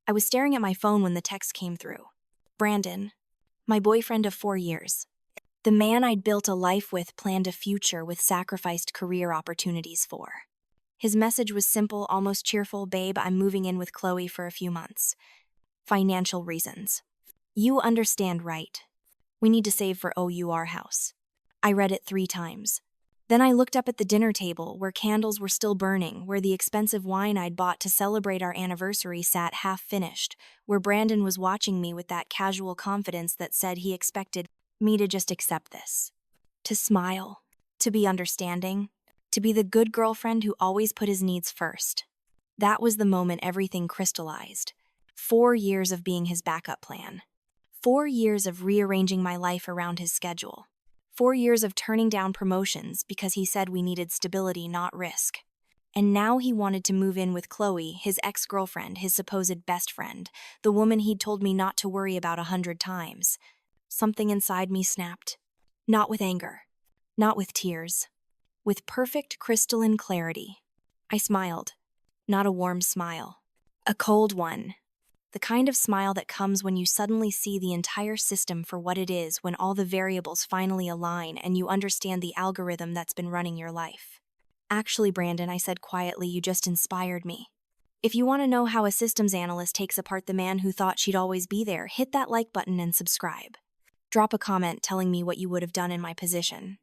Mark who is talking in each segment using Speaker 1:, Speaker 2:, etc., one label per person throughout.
Speaker 1: I was staring at my phone when the text came through. Brandon, my boyfriend of 4 years. The man I'd built a life with, planned a future with, sacrificed career opportunities for. His message was simple, almost cheerful. Babe, I'm moving in with Chloe for a few months. Financial reasons. You understand, right? We need to save for our house. I read it 3 times. Then I looked up at the dinner table, where candles were still burning, where the expensive wine I'd bought to celebrate our anniversary sat half-finished, where Brandon was watching me with that casual confidence that said he expected me to just accept this. To smile. To be understanding. To be the good girlfriend who always put his needs first. That was the moment everything crystallized. 4 years of being his backup plan. 4 years of rearranging my life around his schedule. 4 years of turning down promotions because he said we needed stability, not risk. And now he wanted to move in with Chloe, his ex-girlfriend, his supposed best friend, the woman he'd told me not to worry about 100 times. Something inside me snapped. Not with anger. Not with tears. With perfect crystalline clarity. I smiled. Not a warm smile. A cold one. The kind of smile that comes when you suddenly see the entire system for what it is, when all the variables finally align and you understand the algorithm that's been running your life. Actually, Brandon, I said quietly, you just inspired me. If you want to know how a systems analyst takes apart the man who thought she'd always be there, hit that like button and subscribe. Drop a comment telling me what you would have done in my position.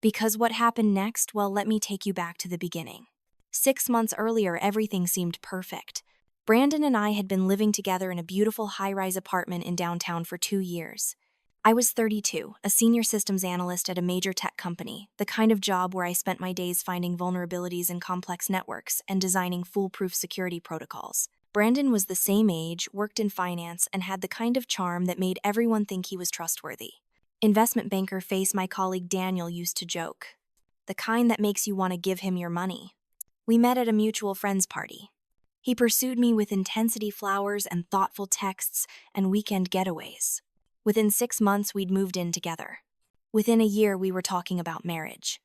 Speaker 1: Because what happened next, well, let me take you back to the beginning. 6 months earlier, everything seemed perfect. Brandon and I had been living together in a beautiful high-rise apartment in downtown for 2 years. I was 32, a senior systems analyst at a major tech company, the kind of job where I spent my days finding vulnerabilities in complex networks and designing foolproof security protocols. Brandon was the same age, worked in finance, and had the kind of charm that made everyone think he was trustworthy. Investment banker face, my colleague Daniel used to joke. The kind that makes you want to give him your money. We met at a mutual friend's party. He pursued me with intensity, flowers, and thoughtful texts, and weekend getaways. Within 6 months, we'd moved in together. Within a year, we were talking about marriage.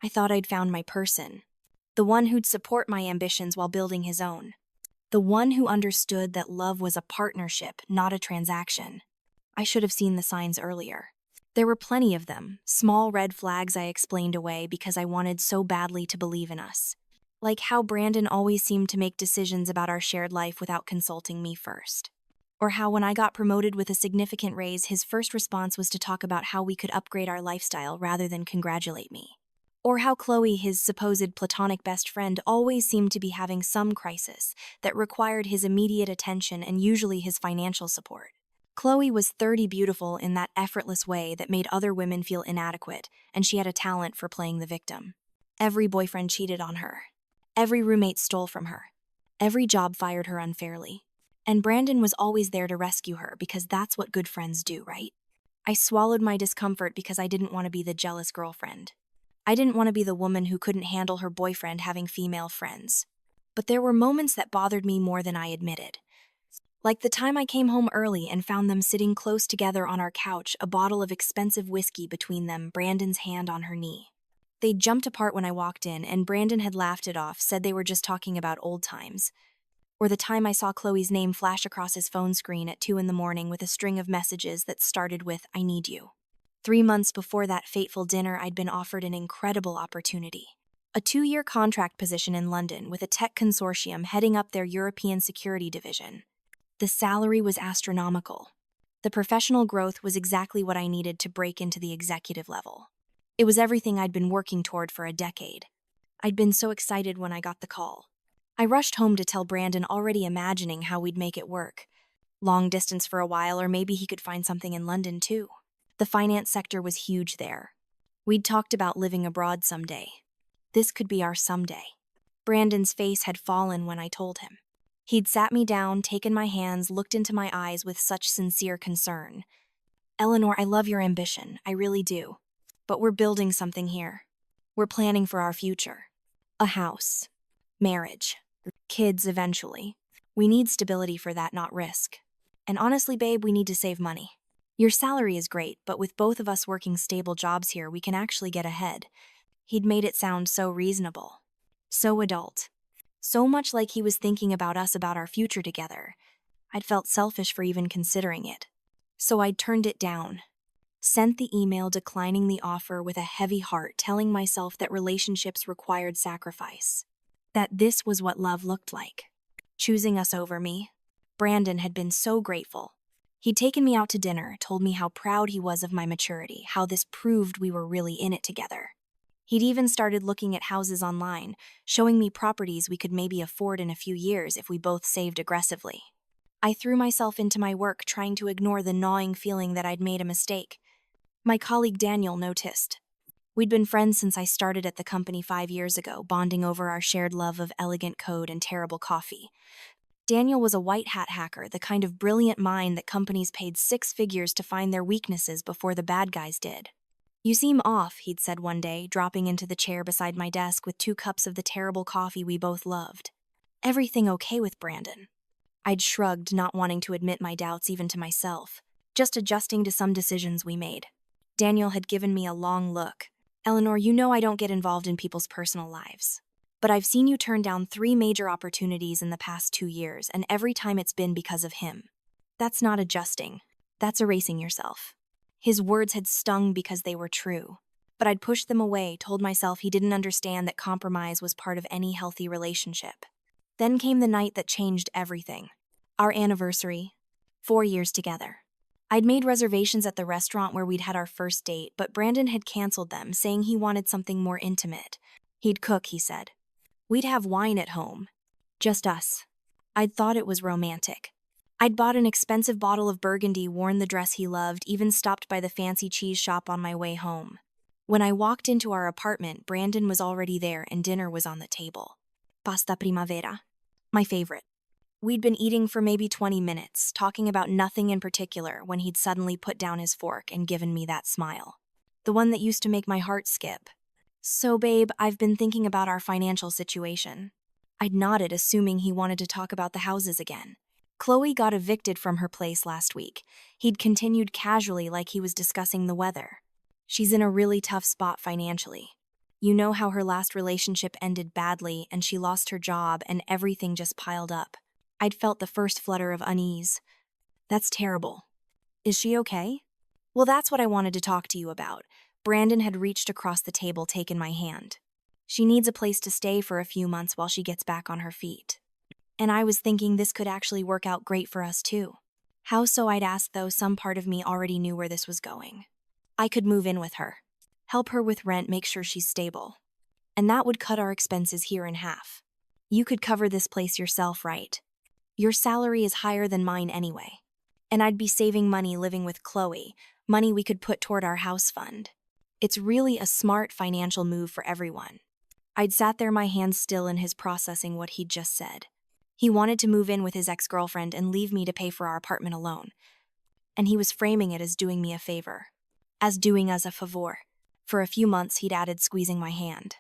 Speaker 1: I thought I'd found my person. The one who'd support my ambitions while building his own. The one who understood that love was a partnership, not a transaction. I should have seen the signs earlier. There were plenty of them, small red flags I explained away because I wanted so badly to believe in us. Like how Brandon always seemed to make decisions about our shared life without consulting me first. Or how when I got promoted with a significant raise, his first response was to talk about how we could upgrade our lifestyle rather than congratulate me. Or how Chloe, his supposed platonic best friend, always seemed to be having some crisis that required his immediate attention and usually his financial support. Chloe was 30, beautiful in that effortless way that made other women feel inadequate, and she had a talent for playing the victim. Every boyfriend cheated on her. Every roommate stole from her. Every job fired her unfairly. And Brandon was always there to rescue her because that's what good friends do, right? I swallowed my discomfort because I didn't want to be the jealous girlfriend. I didn't want to be the woman who couldn't handle her boyfriend having female friends. But there were moments that bothered me more than I admitted. Like the time I came home early and found them sitting close together on our couch, a bottle of expensive whiskey between them, Brandon's hand on her knee. They jumped apart when I walked in, and Brandon had laughed it off, said they were just talking about old times. Or the time I saw Chloe's name flash across his phone screen at 2 a.m. with a string of messages that started with, "I need you." 3 months before that fateful dinner, I'd been offered an incredible opportunity. A 2-year contract position in London with a tech consortium heading up their European security division. The salary was astronomical. The professional growth was exactly what I needed to break into the executive level. It was everything I'd been working toward for a decade. I'd been so excited when I got the call. I rushed home to tell Brandon, already imagining how we'd make it work. Long distance for a while, or maybe he could find something in London too. The finance sector was huge there. We'd talked about living abroad someday. This could be our someday. Brandon's face had fallen when I told him. He'd sat me down, taken my hands, looked into my eyes with such sincere concern. "Eleanor, I love your ambition, I really do. But we're building something here. We're planning for our future. A house. Marriage. Kids eventually. We need stability for that, not risk. And honestly, babe, we need to save money. Your salary is great, but with both of us working stable jobs here, we can actually get ahead." He'd made it sound so reasonable. So adult. So much like he was thinking about us, about our future together. I'd felt selfish for even considering it. So I'd turned it down. Sent the email declining the offer with a heavy heart, telling myself that relationships required sacrifice. That this was what love looked like. Choosing us over me. Brandon had been so grateful. He'd taken me out to dinner, told me how proud he was of my maturity, how this proved we were really in it together. He'd even started looking at houses online, showing me properties we could maybe afford in a few years if we both saved aggressively. I threw myself into my work, trying to ignore the gnawing feeling that I'd made a mistake. My colleague Daniel noticed. We'd been friends since I started at the company 5 years ago, bonding over our shared love of elegant code and terrible coffee. Daniel was a white hat hacker, the kind of brilliant mind that companies paid 6 figures to find their weaknesses before the bad guys did. "You seem off," he'd said one day, dropping into the chair beside my desk with 2 cups of the terrible coffee we both loved. "Everything okay with Brandon?" I'd shrugged, not wanting to admit my doubts even to myself, just adjusting to some decisions we made. Daniel had given me a long look. "Eleanor, you know I don't get involved in people's personal lives. But I've seen you turn down 3 major opportunities in the past 2 years, and every time it's been because of him. That's not adjusting. That's erasing yourself." His words had stung because they were true. But I'd pushed them away, told myself he didn't understand that compromise was part of any healthy relationship. Then came the night that changed everything. Our anniversary. 4 years together. I'd made reservations at the restaurant where we'd had our first date, but Brandon had canceled them, saying he wanted something more intimate. He'd cook, he said. We'd have wine at home. Just us. I'd thought it was romantic. I'd bought an expensive bottle of Burgundy, worn the dress he loved, even stopped by the fancy cheese shop on my way home. When I walked into our apartment, Brandon was already there and dinner was on the table. Pasta primavera. My favorite. We'd been eating for maybe 20 minutes, talking about nothing in particular, when he'd suddenly put down his fork and given me that smile. The one that used to make my heart skip. "So, babe, I've been thinking about our financial situation." I'd nodded, assuming he wanted to talk about the houses again. Chloe got evicted from her place last week. He'd continued casually, like he was discussing the weather. "She's in a really tough spot financially. You know how her last relationship ended badly and she lost her job and everything just piled up." I'd felt the first flutter of unease. "That's terrible. Is she okay?" "Well, that's what I wanted to talk to you about." Brandon had reached across the table, taken my hand. "She needs a place to stay for a few months while she gets back on her feet. And I was thinking this could actually work out great for us too." How so, I'd asked, though some part of me already knew where this was going. I could move in with her, help her with rent, make sure she's stable. And that would cut our expenses here in half. "You could cover this place yourself, right? Your salary is higher than mine anyway. And I'd be saving money living with Chloe, money we could put toward our house fund. It's really a smart financial move for everyone." I'd sat there, my hands still in his, processing what he'd just said. He wanted to move in with his ex-girlfriend and leave me to pay for our apartment alone. And he was framing it as doing me a favor. As doing us a favor. For a few months, he'd added, squeezing my hand.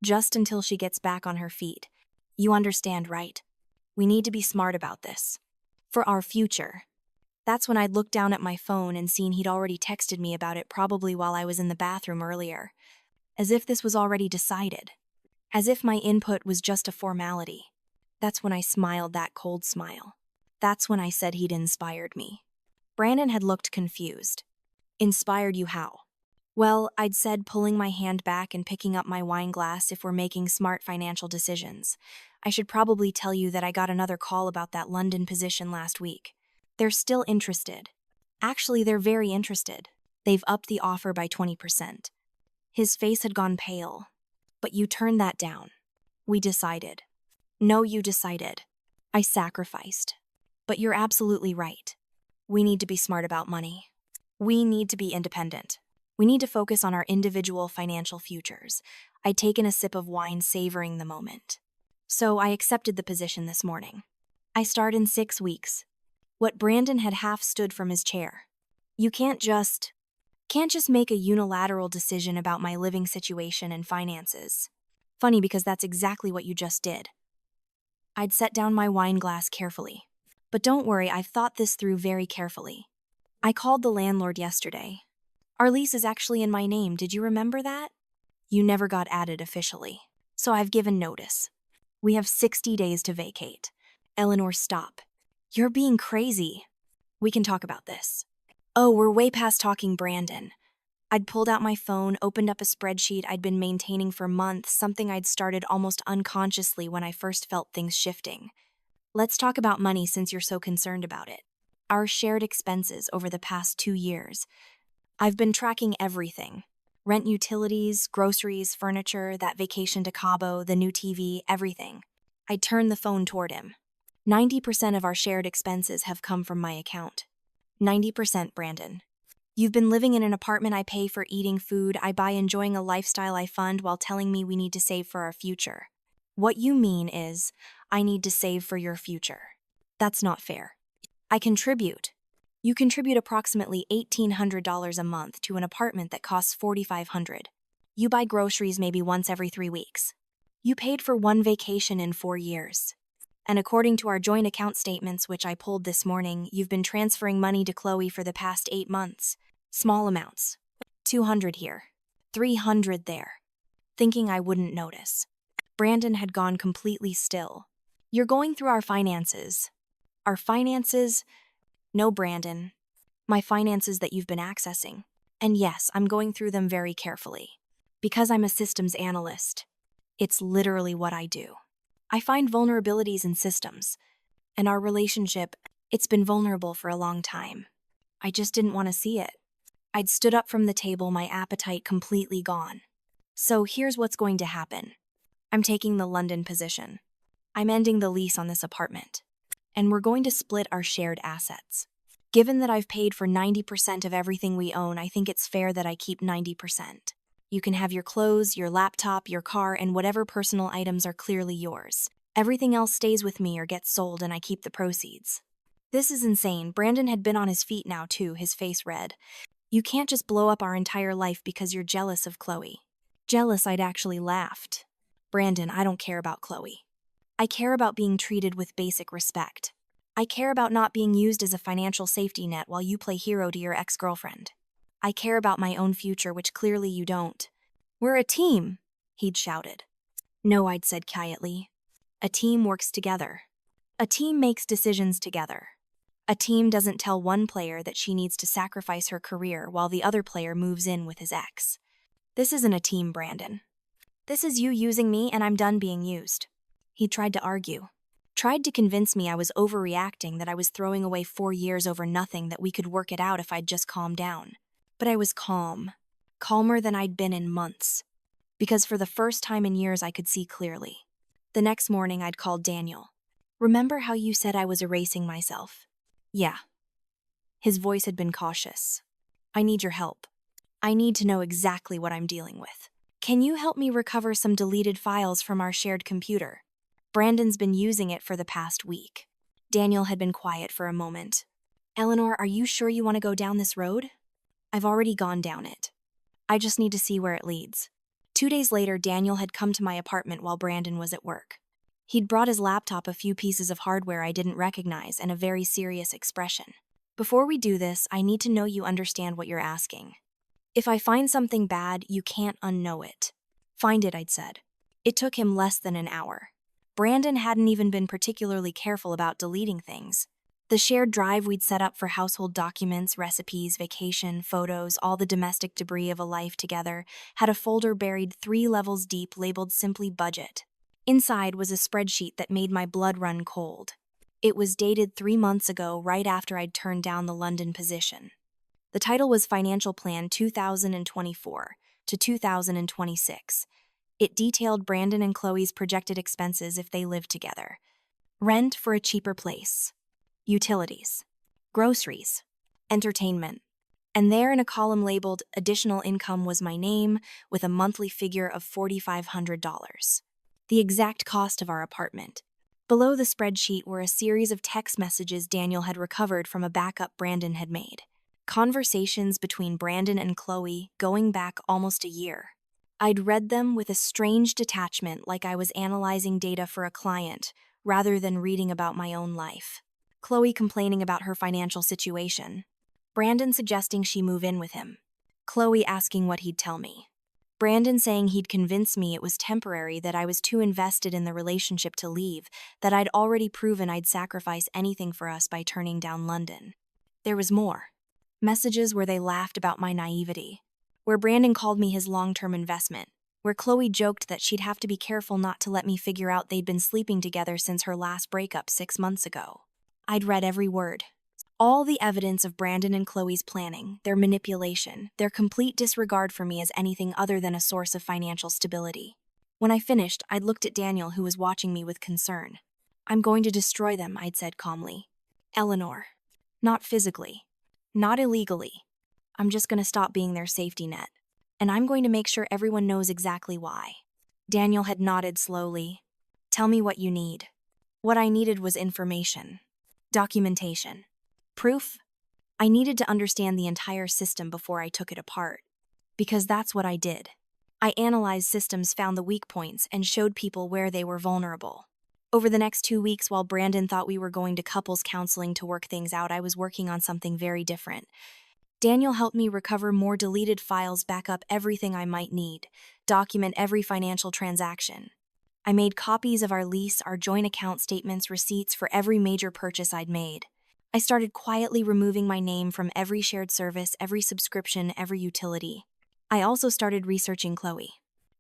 Speaker 1: "Just until she gets back on her feet. You understand, right? We need to be smart about this. For our future." That's when I'd looked down at my phone and seen he'd already texted me about it, probably while I was in the bathroom earlier. As if this was already decided. As if my input was just a formality. That's when I smiled, that cold smile. That's when I said he'd inspired me. Brandon had looked confused. "Inspired you how?" "Well," I'd said, pulling my hand back and picking up my wine glass, "if we're making smart financial decisions. I should probably tell you that I got another call about that London position last week. They're still interested. Actually, they're very interested. They've upped the offer by 20%. His face had gone pale. "But you turned that down." "We decided." "No, you decided." I sacrificed. "But you're absolutely right. We need to be smart about money. We need to be independent. We need to focus on our individual financial futures." I'd taken a sip of wine, savoring the moment. "So I accepted the position this morning. I start in 6 weeks. What Brandon had half stood from his chair. "You can't just make a unilateral decision about my living situation and finances." Funny, because that's exactly what you just did. I'd set down my wine glass carefully. "But don't worry, I've thought this through very carefully. I called the landlord yesterday. Our lease is actually in my name, did you remember that? You never got added officially. So I've given notice. We have 60 days to vacate." "Eleanor, stop. You're being crazy. We can talk about this. Oh, we're way past talking, Brandon. I'd pulled out my phone, opened up a spreadsheet I'd been maintaining for months, something I'd started almost unconsciously when I first felt things shifting. Let's talk about money since you're so concerned about it. Our shared expenses over the past 2 years. I've been tracking everything. Rent, utilities, groceries, furniture, that vacation to Cabo, the new TV, everything. I turned the phone toward him. 90% of our shared expenses have come from my account. 90%, Brandon. You've been living in an apartment I pay for, eating food I buy, enjoying a lifestyle I fund, while telling me we need to save for our future. What you mean is, I need to save for your future. That's not fair. I contribute. You contribute approximately $1,800 a month to an apartment that costs $4,500. You buy groceries maybe once every 3 weeks. You paid for one vacation in 4 years. And according to our joint account statements, which I pulled this morning, you've been transferring money to Chloe for the past 8 months. Small amounts. 200 here. 300 there. Thinking I wouldn't notice. Brandon had gone completely still. You're going through our finances. Our finances? No, Brandon. My finances that you've been accessing. And yes, I'm going through them very carefully. Because I'm a systems analyst. It's literally what I do. I find vulnerabilities in systems. And our relationship, it's been vulnerable for a long time. I just didn't want to see it. I'd stood up from the table, my appetite completely gone. So here's what's going to happen. I'm taking the London position. I'm ending the lease on this apartment. And we're going to split our shared assets. Given that I've paid for 90% of everything we own, I think it's fair that I keep 90%. You can have your clothes, your laptop, your car, and whatever personal items are clearly yours. Everything else stays with me or gets sold, and I keep the proceeds. This is insane. Brandon had been on his feet now too, his face red. You can't just blow up our entire life because you're jealous of Chloe. Jealous, I'd actually laughed. Brandon, I don't care about Chloe. I care about being treated with basic respect. I care about not being used as a financial safety net while you play hero to your ex-girlfriend. I care about my own future, which clearly you don't. We're a team, he'd shouted. No, I'd said quietly. A team works together. A team makes decisions together. A team doesn't tell one player that she needs to sacrifice her career while the other player moves in with his ex. This isn't a team, Brandon. This is you using me, and I'm done being used. He tried to argue. Tried to convince me I was overreacting, that I was throwing away 4 years over nothing, that we could work it out if I'd just calm down. But I was calm. Calmer than I'd been in months. Because for the first time in years I could see clearly. The next morning I'd called Daniel. Remember how you said I was erasing myself? Yeah. His voice had been cautious. I need your help. I need to know exactly what I'm dealing with. Can you help me recover some deleted files from our shared computer? Brandon's been using it for the past week. Daniel had been quiet for a moment. Eleanor, are you sure you want to go down this road? I've already gone down it. I just need to see where it leads. 2 days later, Daniel had come to my apartment while Brandon was at work. He'd brought his laptop, a few pieces of hardware I didn't recognize, and a very serious expression. Before we do this, I need to know you understand what you're asking. If I find something bad, you can't unknow it. Find it, I'd said. It took him less than an hour. Brandon hadn't even been particularly careful about deleting things. The shared drive we'd set up for household documents, recipes, vacation, photos, all the domestic debris of a life together, had a folder buried 3 levels deep labeled simply budget. Inside was a spreadsheet that made my blood run cold. It was dated 3 months ago, right after I'd turned down the London position. The title was Financial Plan 2024 to 2026. It detailed Brandon and Chloe's projected expenses if they lived together. Rent for a cheaper place. Utilities, groceries, entertainment. And there in a column labeled Additional Income was my name, with a monthly figure of $4,500. The exact cost of our apartment. Below the spreadsheet were a series of text messages Daniel had recovered from a backup Brandon had made. Conversations between Brandon and Chloe going back almost a year. I'd read them with a strange detachment, like I was analyzing data for a client, rather than reading about my own life. Chloe complaining about her financial situation. Brandon suggesting she move in with him. Chloe asking what he'd tell me. Brandon saying he'd convince me it was temporary, that I was too invested in the relationship to leave, that I'd already proven I'd sacrifice anything for us by turning down London. There was more. Messages where they laughed about my naivety, where Brandon called me his long-term investment, where Chloe joked that she'd have to be careful not to let me figure out they'd been sleeping together since her last breakup 6 months ago. I'd read every word. All the evidence of Brandon and Chloe's planning, their manipulation, their complete disregard for me as anything other than a source of financial stability. When I finished, I'd looked at Daniel, who was watching me with concern. "I'm going to destroy them," I'd said calmly. "Eleanor. Not physically. Not illegally. I'm just going to stop being their safety net. And I'm going to make sure everyone knows exactly why." Daniel had nodded slowly. "Tell me what you need." What I needed was information. Documentation. Proof? I needed to understand the entire system before I took it apart. Because that's what I did. I analyzed systems, found the weak points, and showed people where they were vulnerable. Over the next 2 weeks, while Brandon thought we were going to couples counseling to work things out, I was working on something very different. Daniel helped me recover more deleted files, back up everything I might need, document every financial transaction. I made copies of our lease, our joint account statements, receipts for every major purchase I'd made. I started quietly removing my name from every shared service, every subscription, every utility. I also started researching Chloe.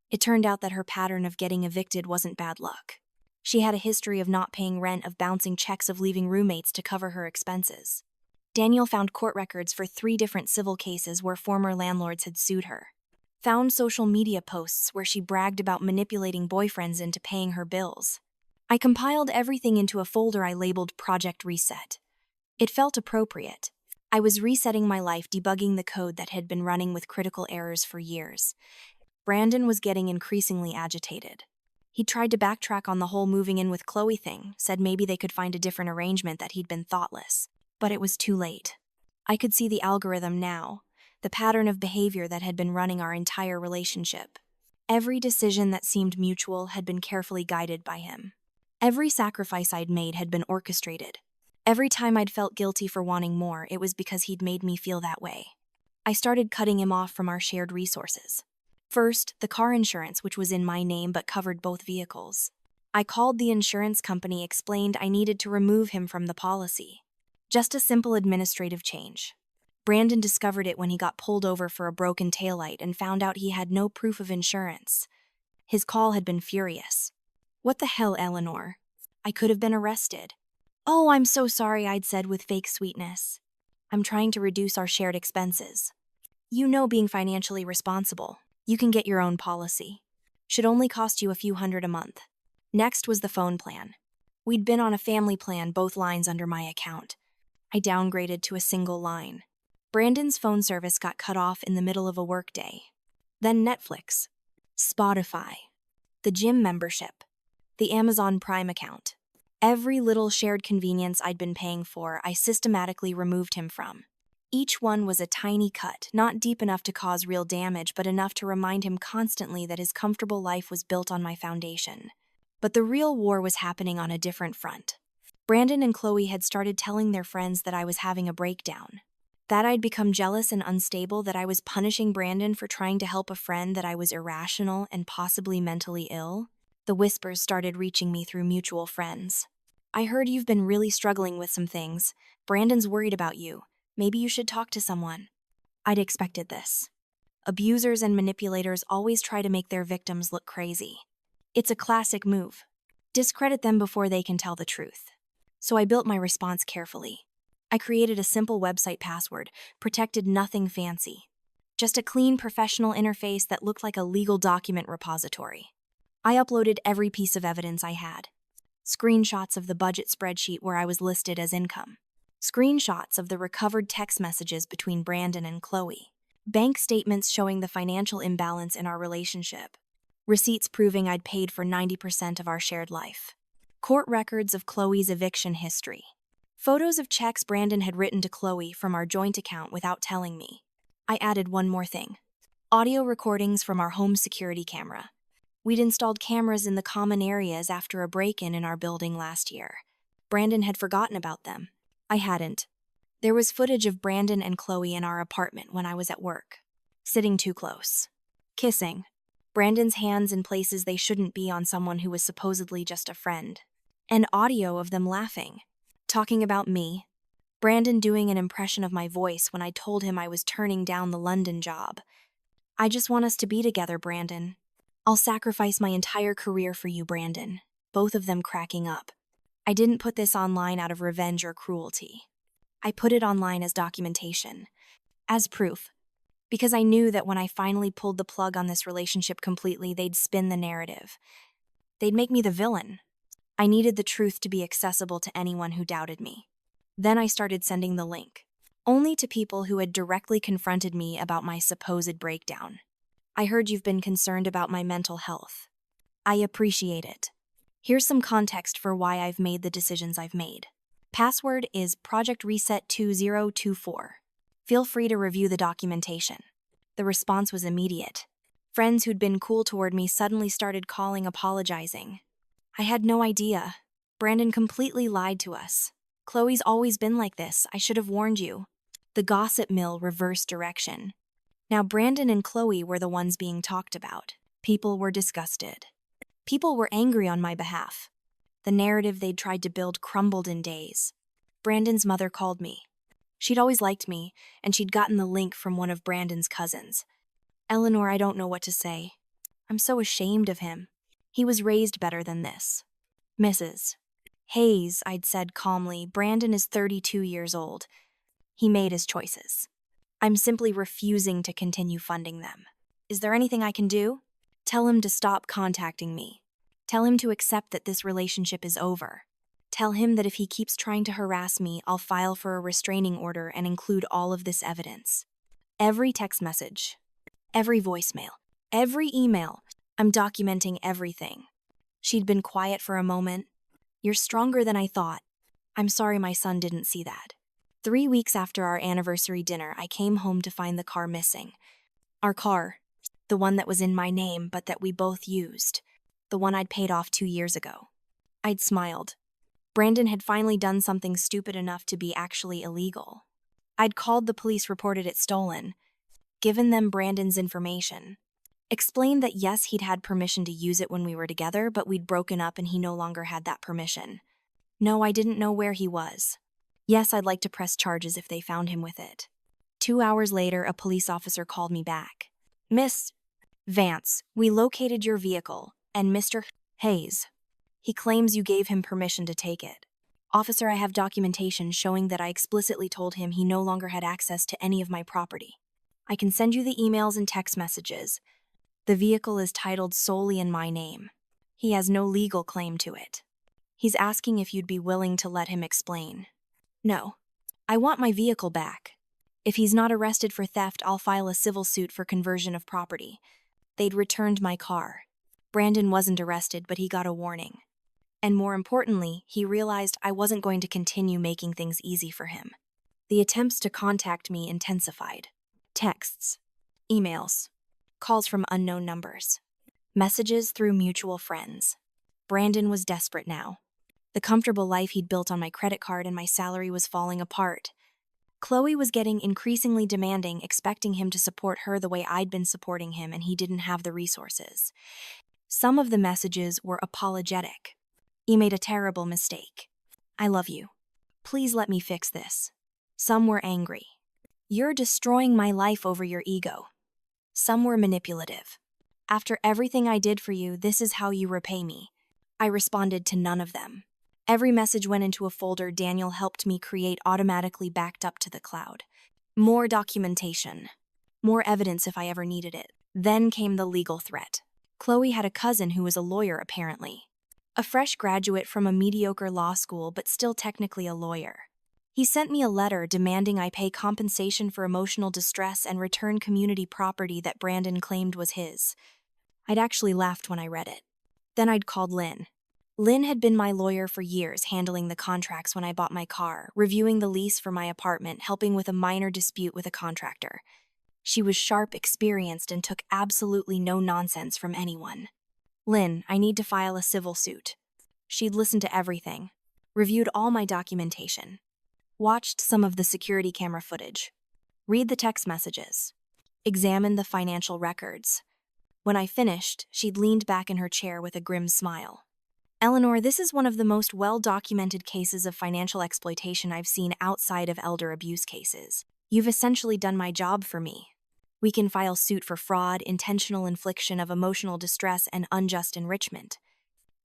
Speaker 1: It turned out that her pattern of getting evicted wasn't bad luck. She had a history of not paying rent, of bouncing checks, of leaving roommates to cover her expenses. Daniel found court records for 3 different civil cases where former landlords had sued her. Found social media posts where she bragged about manipulating boyfriends into paying her bills. I compiled everything into a folder I labeled Project Reset. It felt appropriate. I was resetting my life, debugging the code that had been running with critical errors for years. Brandon was getting increasingly agitated. He tried to backtrack on the whole moving in with Chloe thing, said maybe they could find a different arrangement, that he'd been thoughtless. But it was too late. I could see the algorithm now, the pattern of behavior that had been running our entire relationship. Every decision that seemed mutual had been carefully guided by him. Every sacrifice I'd made had been orchestrated. Every time I'd felt guilty for wanting more, it was because he'd made me feel that way. I started cutting him off from our shared resources. First, the car insurance, which was in my name but covered both vehicles. I called the insurance company, explained I needed to remove him from the policy. Just a simple administrative change. Brandon discovered it when he got pulled over for a broken taillight and found out he had no proof of insurance. His call had been furious. "What the hell, Eleanor? I could have been arrested." "Oh, I'm so sorry," I'd said with fake sweetness. "I'm trying to reduce our shared expenses. You know, being financially responsible. You can get your own policy. Should only cost you a few $100 a month." Next was the phone plan. We'd been on a family plan, both lines under my account. I downgraded to a single line. Brandon's phone service got cut off in the middle of a workday. Then Netflix, Spotify, the gym membership, the Amazon Prime account. Every little shared convenience I'd been paying for, I systematically removed him from. Each one was a tiny cut, not deep enough to cause real damage, but enough to remind him constantly that his comfortable life was built on my foundation. But the real war was happening on a different front. Brandon and Chloe had started telling their friends that I was having a breakdown. That I'd become jealous and unstable, that I was punishing Brandon for trying to help a friend, that I was irrational and possibly mentally ill. The whispers started reaching me through mutual friends. "I heard you've been really struggling with some things. Brandon's worried about you. Maybe you should talk to someone." I'd expected this. Abusers and manipulators always try to make their victims look crazy. It's a classic move. Discredit them before they can tell the truth. So I built my response carefully. I created a simple website password, protected, nothing fancy. Just a clean, professional interface that looked like a legal document repository. I uploaded every piece of evidence I had. Screenshots of the budget spreadsheet where I was listed as income. Screenshots of the recovered text messages between Brandon and Chloe. Bank statements showing the financial imbalance in our relationship. Receipts proving I'd paid for 90% of our shared life. Court records of Chloe's eviction history. Photos of checks Brandon had written to Chloe from our joint account without telling me. I added one more thing. Audio recordings from our home security camera. We'd installed cameras in the common areas after a break-in in our building last year. Brandon had forgotten about them. I hadn't. There was footage of Brandon and Chloe in our apartment when I was at work, sitting too close. Kissing. Brandon's hands in places they shouldn't be on someone who was supposedly just a friend. And audio of them laughing. Talking about me. Brandon doing an impression of my voice when I told him I was turning down the London job. I just want us to be together, Brandon. I'll sacrifice my entire career for you, Brandon. Both of them cracking up. I didn't put this online out of revenge or cruelty. I put it online as documentation. As proof. Because I knew that when I finally pulled the plug on this relationship completely, they'd spin the narrative. They'd make me the villain. I needed the truth to be accessible to anyone who doubted me. Then I started sending the link. Only to people who had directly confronted me about my supposed breakdown. I heard you've been concerned about my mental health. I appreciate it. Here's some context for why I've made the decisions I've made. Password is Project Reset 2024. Feel free to review the documentation. The response was immediate. Friends who'd been cool toward me suddenly started calling, apologizing. I had no idea. Brandon completely lied to us. Chloe's always been like this. I should have warned you. The gossip mill reversed direction. Now Brandon and Chloe were the ones being talked about. People were disgusted. People were angry on my behalf. The narrative they'd tried to build crumbled in days. Brandon's mother called me. She'd always liked me, and she'd gotten the link from one of Brandon's cousins. Eleanor, I don't know what to say. I'm so ashamed of him. He was raised better than this. Mrs. Hayes, I'd said calmly, Brandon is 32 years old. He made his choices. I'm simply refusing to continue funding them. Is there anything I can do? Tell him to stop contacting me. Tell him to accept that this relationship is over. Tell him that if he keeps trying to harass me, I'll file for a restraining order and include all of this evidence. Every text message, every voicemail, every email, I'm documenting everything. She'd been quiet for a moment. You're stronger than I thought. I'm sorry my son didn't see that. 3 weeks after our anniversary dinner, I came home to find the car missing. Our car, the one that was in my name but that we both used, the one I'd paid off 2 years ago. I'd smiled. Brandon had finally done something stupid enough to be actually illegal. I'd called the police, reported it stolen, given them Brandon's information, explained that yes, he'd had permission to use it when we were together, but we'd broken up and he no longer had that permission. No, I didn't know where he was. Yes, I'd like to press charges if they found him with it. 2 hours later, a police officer called me back. Miss Vance, we located your vehicle, and Mr. Hayes. He claims you gave him permission to take it. Officer, I have documentation showing that I explicitly told him he no longer had access to any of my property. I can send you the emails and text messages. The vehicle is titled solely in my name. He has no legal claim to it. He's asking if you'd be willing to let him explain. No. I want my vehicle back. If he's not arrested for theft, I'll file a civil suit for conversion of property. They'd returned my car. Brandon wasn't arrested, but he got a warning. And more importantly, he realized I wasn't going to continue making things easy for him. The attempts to contact me intensified. Texts, emails, calls from unknown numbers, messages through mutual friends. Brandon was desperate now. The comfortable life he'd built on my credit card and my salary was falling apart. Chloe was getting increasingly demanding, expecting him to support her the way I'd been supporting him, and he didn't have the resources. Some of the messages were apologetic. You made a terrible mistake. I love you. Please let me fix this. Some were angry. You're destroying my life over your ego. Some were manipulative. After everything I did for you, this is how you repay me. I responded to none of them. Every message went into a folder Daniel helped me create, automatically backed up to the cloud. More documentation. More evidence if I ever needed it. Then came the legal threat. Chloe had a cousin who was a lawyer, apparently. A fresh graduate from a mediocre law school, but still technically a lawyer. He sent me a letter demanding I pay compensation for emotional distress and return community property that Brandon claimed was his. I'd actually laughed when I read it. Then I'd called Lynn. Lynn had been my lawyer for years, handling the contracts when I bought my car, reviewing the lease for my apartment, helping with a minor dispute with a contractor. She was sharp, experienced, and took absolutely no nonsense from anyone. Lynn, I need to file a civil suit. She'd listened to everything, reviewed all my documentation, watched some of the security camera footage, read the text messages, examined the financial records. When I finished, she'd leaned back in her chair with a grim smile. Eleanor, this is one of the most well-documented cases of financial exploitation I've seen outside of elder abuse cases. You've essentially done my job for me. We can file suit for fraud, intentional infliction of emotional distress, and unjust enrichment.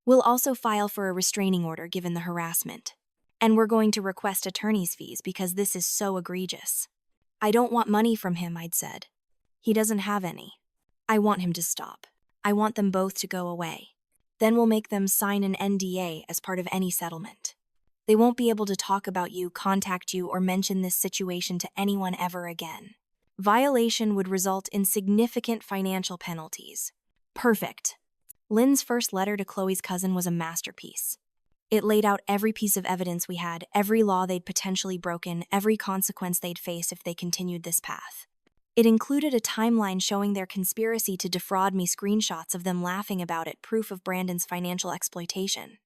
Speaker 1: We'll also file for a restraining order given the harassment. And we're going to request attorney's fees because this is so egregious. I don't want money from him, I'd said. He doesn't have any. I want him to stop. I want them both to go away. Then we'll make them sign an NDA as part of any settlement. They won't be able to talk about you, contact you, or mention this situation to anyone ever again. Violation would result in significant financial penalties. Perfect. Lynn's first letter to Chloe's cousin was a masterpiece. It laid out every piece of evidence we had, every law they'd potentially broken, every consequence they'd face if they continued this path. It included a timeline showing their conspiracy to defraud me, screenshots of them laughing about it, proof of Brandon's financial exploitation.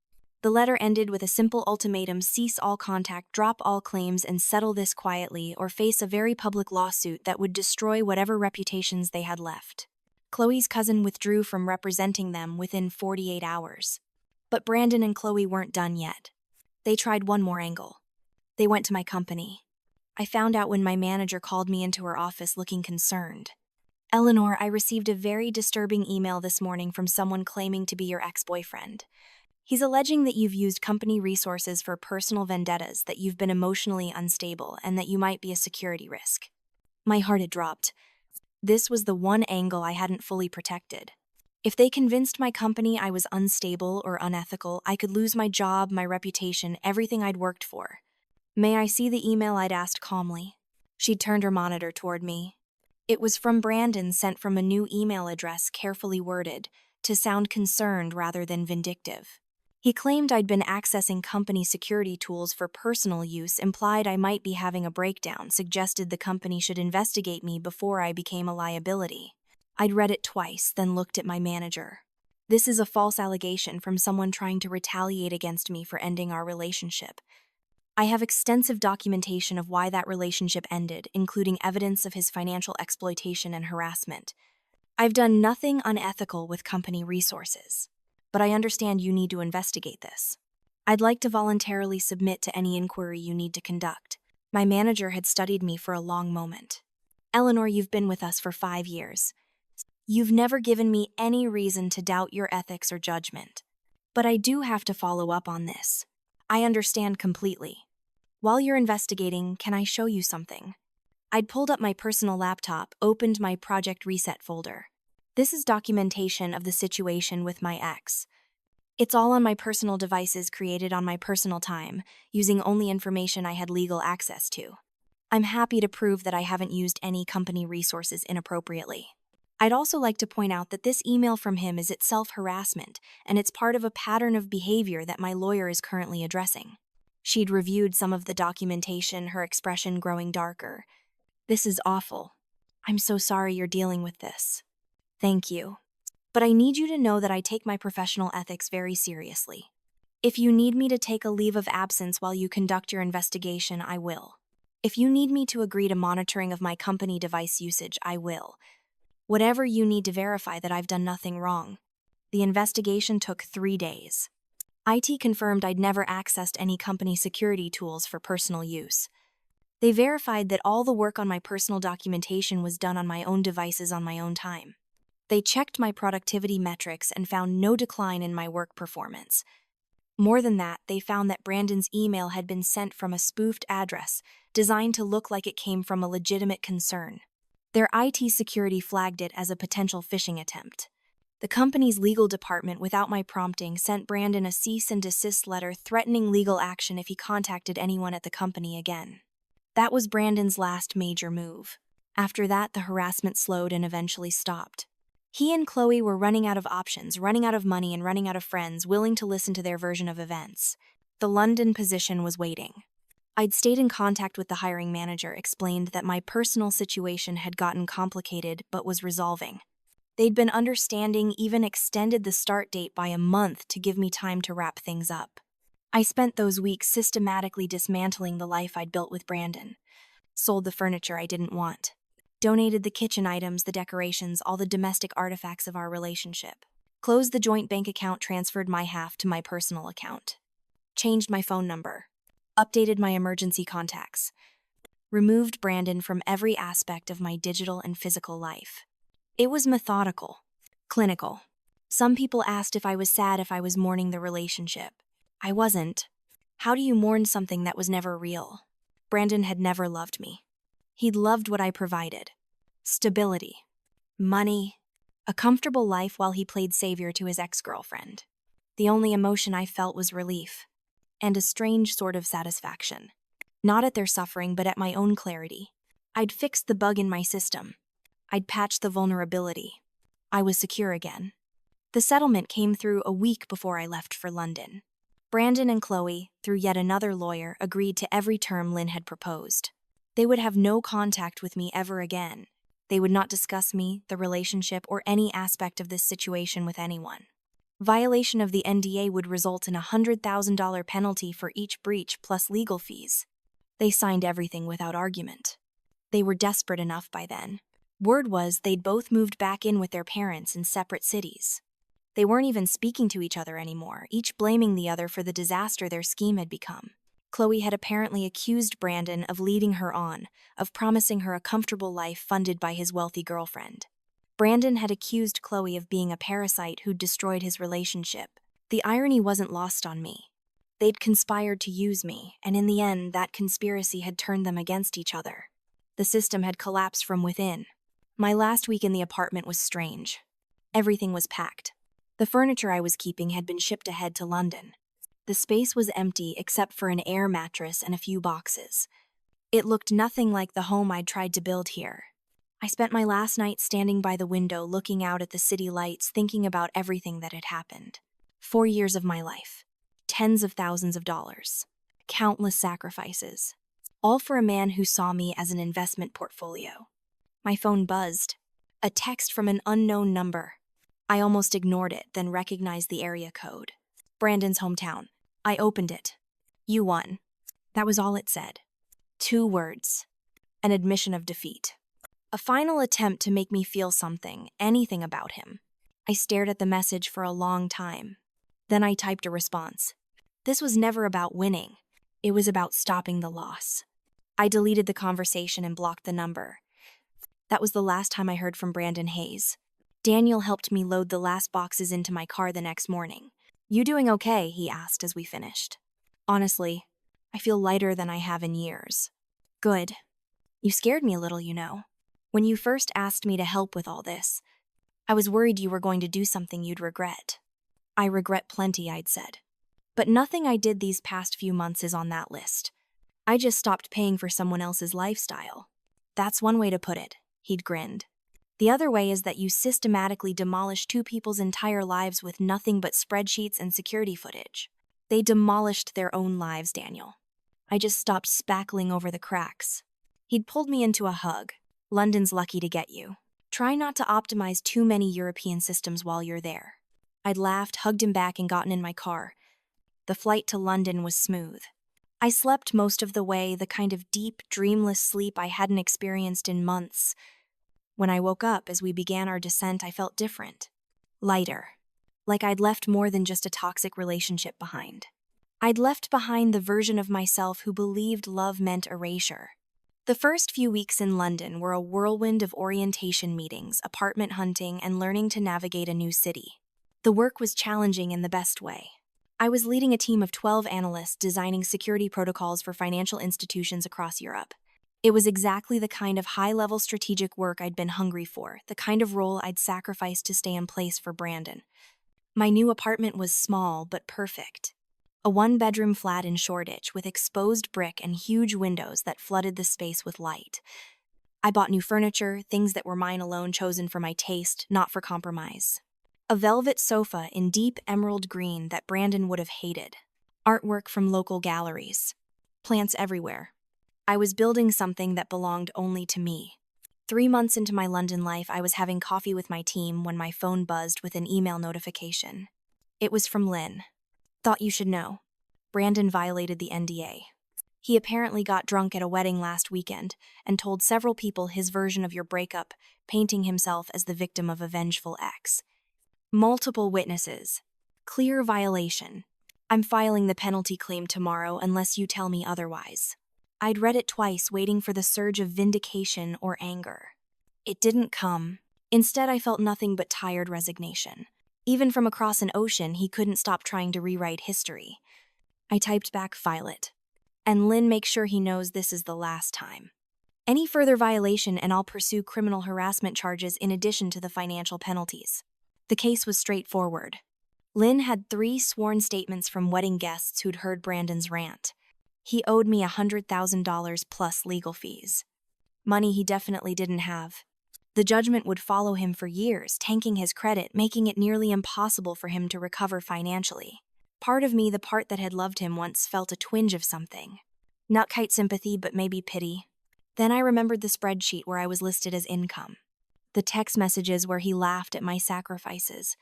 Speaker 1: The letter ended with a simple ultimatum: cease all contact, drop all claims, and settle this quietly, or face a very public lawsuit that would destroy whatever reputations they had left. Chloe's cousin withdrew from representing them within 48 hours. But Brandon and Chloe weren't done yet. They tried one more angle. They went to my company. I found out when my manager called me into her office looking concerned. Eleanor, I received a very disturbing email this morning from someone claiming to be your ex-boyfriend. He's alleging that you've used company resources for personal vendettas, that you've been emotionally unstable, and that you might be a security risk. My heart had dropped. This was the one angle I hadn't fully protected. If they convinced my company I was unstable or unethical, I could lose my job, my reputation, everything I'd worked for. May I see the email? I'd asked calmly. She'd turned her monitor toward me. It was from Brandon, sent from a new email address, carefully worded, to sound concerned rather than vindictive. He claimed I'd been accessing company security tools for personal use, implied I might be having a breakdown, suggested the company should investigate me before I became a liability. I'd read it twice, then looked at my manager. This is a false allegation from someone trying to retaliate against me for ending our relationship. I have extensive documentation of why that relationship ended, including evidence of his financial exploitation and harassment. I've done nothing unethical with company resources, but I understand you need to investigate this. I'd like to voluntarily submit to any inquiry you need to conduct. My manager had studied me for a long moment. Eleanor, you've been with us for 5 years. You've never given me any reason to doubt your ethics or judgment. But I do have to follow up on this. I understand completely. While you're investigating, can I show you something? I'd pulled up my personal laptop, opened my Project Reset folder. This is documentation of the situation with my ex. It's all on my personal devices, created on my personal time, using only information I had legal access to. I'm happy to prove that I haven't used any company resources inappropriately. I'd also like to point out that this email from him is itself harassment, and it's part of a pattern of behavior that my lawyer is currently addressing. She'd reviewed some of the documentation, her expression growing darker. This is awful. I'm so sorry you're dealing with this. Thank you. But I need you to know that I take my professional ethics very seriously. If you need me to take a leave of absence while you conduct your investigation, I will. If you need me to agree to monitoring of my company device usage, I will. Whatever you need to verify that I've done nothing wrong. The investigation took 3 days. IT confirmed I'd never accessed any company security tools for personal use. They verified that all the work on my personal documentation was done on my own devices on my own time. They checked my productivity metrics and found no decline in my work performance. More than that, they found that Brandon's email had been sent from a spoofed address, designed to look like it came from a legitimate concern. Their IT security flagged it as a potential phishing attempt. The company's legal department, without my prompting, sent Brandon a cease and desist letter threatening legal action if he contacted anyone at the company again. That was Brandon's last major move. After that, the harassment slowed and eventually stopped. He and Chloe were running out of options, running out of money, and running out of friends willing to listen to their version of events. The London position was waiting. I'd stayed in contact with the hiring manager, explained that my personal situation had gotten complicated but was resolving. They'd been understanding, even extended the start date by a month to give me time to wrap things up. I spent those weeks systematically dismantling the life I'd built with Brandon. Sold the furniture I didn't want. Donated the kitchen items, the decorations, all the domestic artifacts of our relationship. Closed the joint bank account, transferred my half to my personal account. Changed my phone number. Updated my emergency contacts. Removed Brandon from every aspect of my digital and physical life. It was methodical, clinical. Some people asked if I was sad if I was mourning the relationship. I wasn't. How do you mourn something that was never real? Brandon had never loved me. He'd loved what I provided. Stability, money, a comfortable life while he played savior to his ex-girlfriend. The only emotion I felt was relief, and a strange sort of satisfaction. Not at their suffering, but at my own clarity. I'd fixed the bug in my system. I'd patched the vulnerability. I was secure again. The settlement came through a week before I left for London. Brandon and Chloe, through yet another lawyer, agreed to every term Lynn had proposed. They would have no contact with me ever again. They would not discuss me, the relationship, or any aspect of this situation with anyone. Violation of the NDA would result in a $100,000 penalty for each breach plus legal fees. They signed everything without argument. They were desperate enough by then. Word was they'd both moved back in with their parents in separate cities. They weren't even speaking to each other anymore, each blaming the other for the disaster their scheme had become. Chloe had apparently accused Brandon of leading her on, of promising her a comfortable life funded by his wealthy girlfriend. Brandon had accused Chloe of being a parasite who'd destroyed his relationship. The irony wasn't lost on me. They'd conspired to use me, and in the end, that conspiracy had turned them against each other. The system had collapsed from within. My last week in the apartment was strange. Everything was packed. The furniture I was keeping had been shipped ahead to London. The space was empty except for an air mattress and a few boxes. It looked nothing like the home I'd tried to build here. I spent my last night standing by the window looking out at the city lights, thinking about everything that had happened. 4 years of my life. Tens of thousands of dollars. Countless sacrifices. All for a man who saw me as an investment portfolio. My phone buzzed. A text from an unknown number. I almost ignored it, then recognized the area code. Brandon's hometown. I opened it. You won. That was all it said. 2 words. An admission of defeat. A final attempt to make me feel something, anything about him. I stared at the message for a long time. Then I typed a response. This was never about winning. It was about stopping the loss. I deleted the conversation and blocked the number. That was the last time I heard from Brandon Hayes. Daniel helped me load the last boxes into my car the next morning. You doing okay? He asked as we finished. Honestly, I feel lighter than I have in years. Good. You scared me a little, you know. When you first asked me to help with all this, I was worried you were going to do something you'd regret. I regret plenty, I'd said. But nothing I did these past few months is on that list. I just stopped paying for someone else's lifestyle. That's one way to put it, he'd grinned. The other way is that you systematically demolished 2 people's entire lives with nothing but spreadsheets and security footage. They demolished their own lives, Daniel. I just stopped spackling over the cracks. He'd pulled me into a hug. London's lucky to get you. Try not to optimize too many European systems while you're there. I'd laughed, hugged him back, and gotten in my car. The flight to London was smooth. I slept most of the way, the kind of deep, dreamless sleep I hadn't experienced in months. When I woke up as we began our descent, I felt different. Lighter. Like I'd left more than just a toxic relationship behind. I'd left behind the version of myself who believed love meant erasure. The first few weeks in London were a whirlwind of orientation meetings, apartment hunting, and learning to navigate a new city. The work was challenging in the best way. I was leading a team of 12 analysts designing security protocols for financial institutions across Europe. It was exactly the kind of high-level strategic work I'd been hungry for, the kind of role I'd sacrificed to stay in place for Brandon. My new apartment was small but perfect. A 1-bedroom flat in Shoreditch with exposed brick and huge windows that flooded the space with light. I bought new furniture, things that were mine alone, chosen for my taste, not for compromise. A velvet sofa in deep emerald green that Brandon would have hated. Artwork from local galleries. Plants everywhere. I was building something that belonged only to me. 3 months into my London life, I was having coffee with my team when my phone buzzed with an email notification. It was from Lynn. Thought you should know. Brandon violated the NDA. He apparently got drunk at a wedding last weekend and told several people his version of your breakup, painting himself as the victim of a vengeful ex. Multiple witnesses. Clear violation. I'm filing the penalty claim tomorrow unless you tell me otherwise. I'd read it twice, waiting for the surge of vindication or anger. It didn't come. Instead, I felt nothing but tired resignation. Even from across an ocean, he couldn't stop trying to rewrite history. I typed back, "File it. And Lynn, make sure he knows this is the last time. Any further violation and I'll pursue criminal harassment charges in addition to the financial penalties." The case was straightforward. Lynn had 3 sworn statements from wedding guests who'd heard Brandon's rant. He owed me $100,000 plus legal fees. Money he definitely didn't have. The judgment would follow him for years, tanking his credit, making it nearly impossible for him to recover financially. Part of me, the part that had loved him once, felt a twinge of something. Not quite sympathy, but maybe pity. Then I remembered the spreadsheet where I was listed as income. The text messages where he laughed at my sacrifices.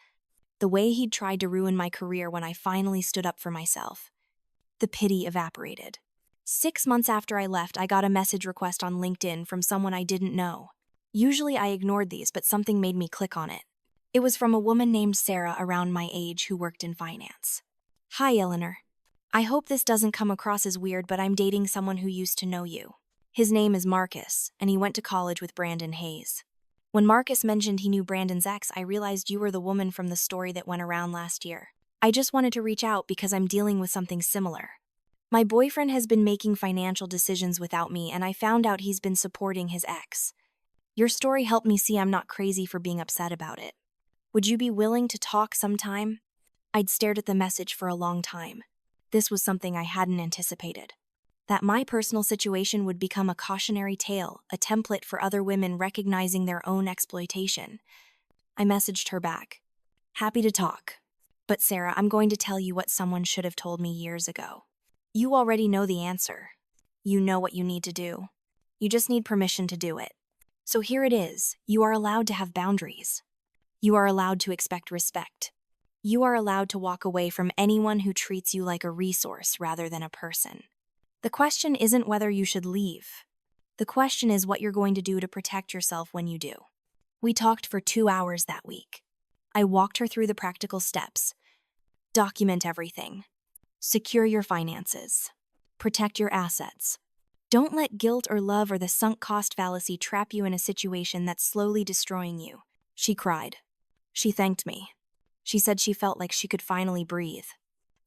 Speaker 1: The way he'd tried to ruin my career when I finally stood up for myself. The pity evaporated. 6 months after I left, I got a message request on LinkedIn from someone I didn't know. Usually I ignored these, but something made me click on it. It was from a woman named Sarah, around my age, who worked in finance. "Hi, Eleanor. I hope this doesn't come across as weird, but I'm dating someone who used to know you. His name is Marcus, and he went to college with Brandon Hayes. When Marcus mentioned he knew Brandon's ex, I realized you were the woman from the story that went around last year. I just wanted to reach out because I'm dealing with something similar. My boyfriend has been making financial decisions without me, and I found out he's been supporting his ex. Your story helped me see I'm not crazy for being upset about it. Would you be willing to talk sometime?" I'd stared at the message for a long time. This was something I hadn't anticipated. That my personal situation would become a cautionary tale, a template for other women recognizing their own exploitation. I messaged her back. "Happy to talk. But Sarah, I'm going to tell you what someone should have told me years ago. You already know the answer. You know what you need to do. You just need permission to do it. So here it is. You are allowed to have boundaries. You are allowed to expect respect. You are allowed to walk away from anyone who treats you like a resource rather than a person. The question isn't whether you should leave. The question is what you're going to do to protect yourself when you do." We talked for 2 hours that week. I walked her through the practical steps. Document everything. Secure your finances. Protect your assets. Don't let guilt or love or the sunk cost fallacy trap you in a situation that's slowly destroying you. She cried. She thanked me. She said she felt like she could finally breathe.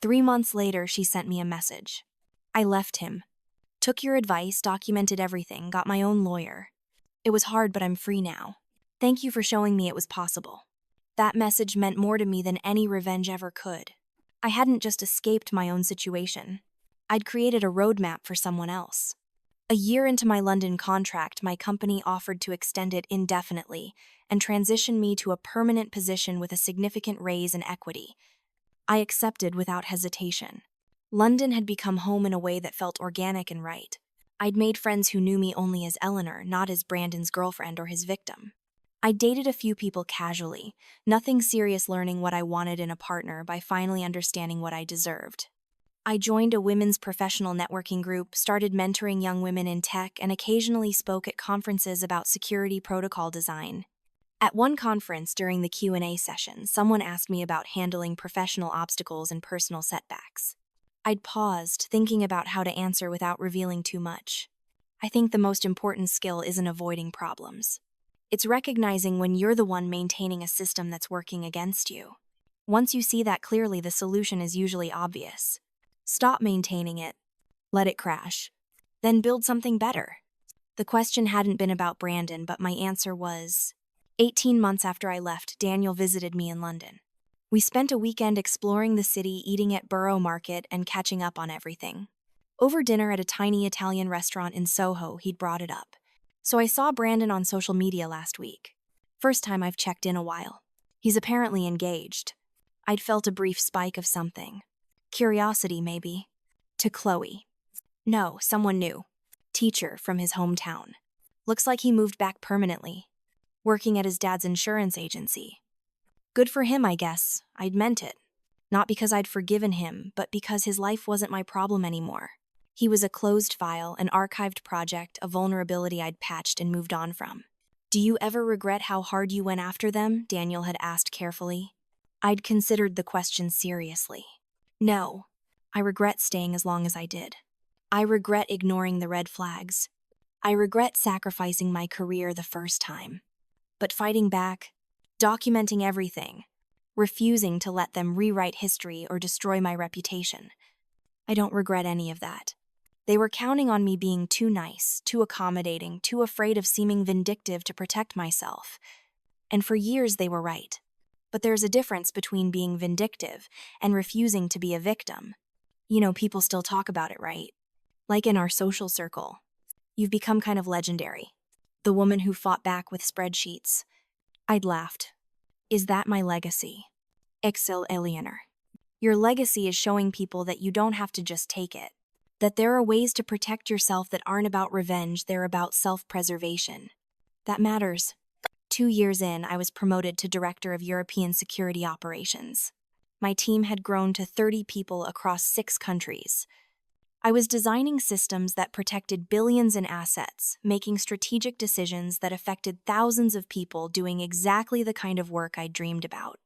Speaker 1: 3 months later, she sent me a message. "I left him. Took your advice, documented everything, got my own lawyer. It was hard, but I'm free now. Thank you for showing me it was possible." That message meant more to me than any revenge ever could. I hadn't just escaped my own situation. I'd created a roadmap for someone else. A year into my London contract, my company offered to extend it indefinitely and transition me to a permanent position with a significant raise in equity. I accepted without hesitation. London had become home in a way that felt organic and right. I'd made friends who knew me only as Eleanor, not as Brandon's girlfriend or his victim. I dated a few people casually, nothing serious, learning what I wanted in a partner by finally understanding what I deserved. I joined a women's professional networking group, started mentoring young women in tech, and occasionally spoke at conferences about security protocol design. At one conference during the Q&A session, someone asked me about handling professional obstacles and personal setbacks. I'd paused, thinking about how to answer without revealing too much. I think the most important skill isn't avoiding problems. It's recognizing when you're the one maintaining a system that's working against you. Once you see that clearly, the solution is usually obvious. Stop maintaining it. Let it crash. Then build something better. The question hadn't been about Brandon, but my answer was, 18 months after I left, Daniel visited me in London. We spent a weekend exploring the city, eating at Borough Market, and catching up on everything. Over dinner at a tiny Italian restaurant in Soho, he'd brought it up. So I saw Brandon on social media last week. First time I've checked in a while. He's apparently engaged. I'd felt a brief spike of something. Curiosity, maybe. To Chloe. No, someone new. Teacher from his hometown. Looks like he moved back permanently. Working at his dad's insurance agency. Good for him, I guess. I'd meant it. Not because I'd forgiven him, but because his life wasn't my problem anymore. He was a closed file, an archived project, a vulnerability I'd patched and moved on from. Do you ever regret how hard you went after them? Daniel had asked carefully. I'd considered the question seriously. No, I regret staying as long as I did. I regret ignoring the red flags. I regret sacrificing my career the first time. But fighting back, documenting everything, refusing to let them rewrite history or destroy my reputation, I don't regret any of that. They were counting on me being too nice, too accommodating, too afraid of seeming vindictive to protect myself. And for years they were right. But there's a difference between being vindictive and refusing to be a victim. You know, people still talk about it, right? Like in our social circle. You've become kind of legendary. The woman who fought back with spreadsheets. I'd laughed. Is that my legacy? Excel Eleanor. Your legacy is showing people that you don't have to just take it. That there are ways to protect yourself that aren't about revenge, they're about self-preservation. That matters. 2 years in, I was promoted to Director of European Security Operations. My team had grown to 30 people across 6 countries. I was designing systems that protected billions in assets, making strategic decisions that affected thousands of people doing exactly the kind of work I dreamed about.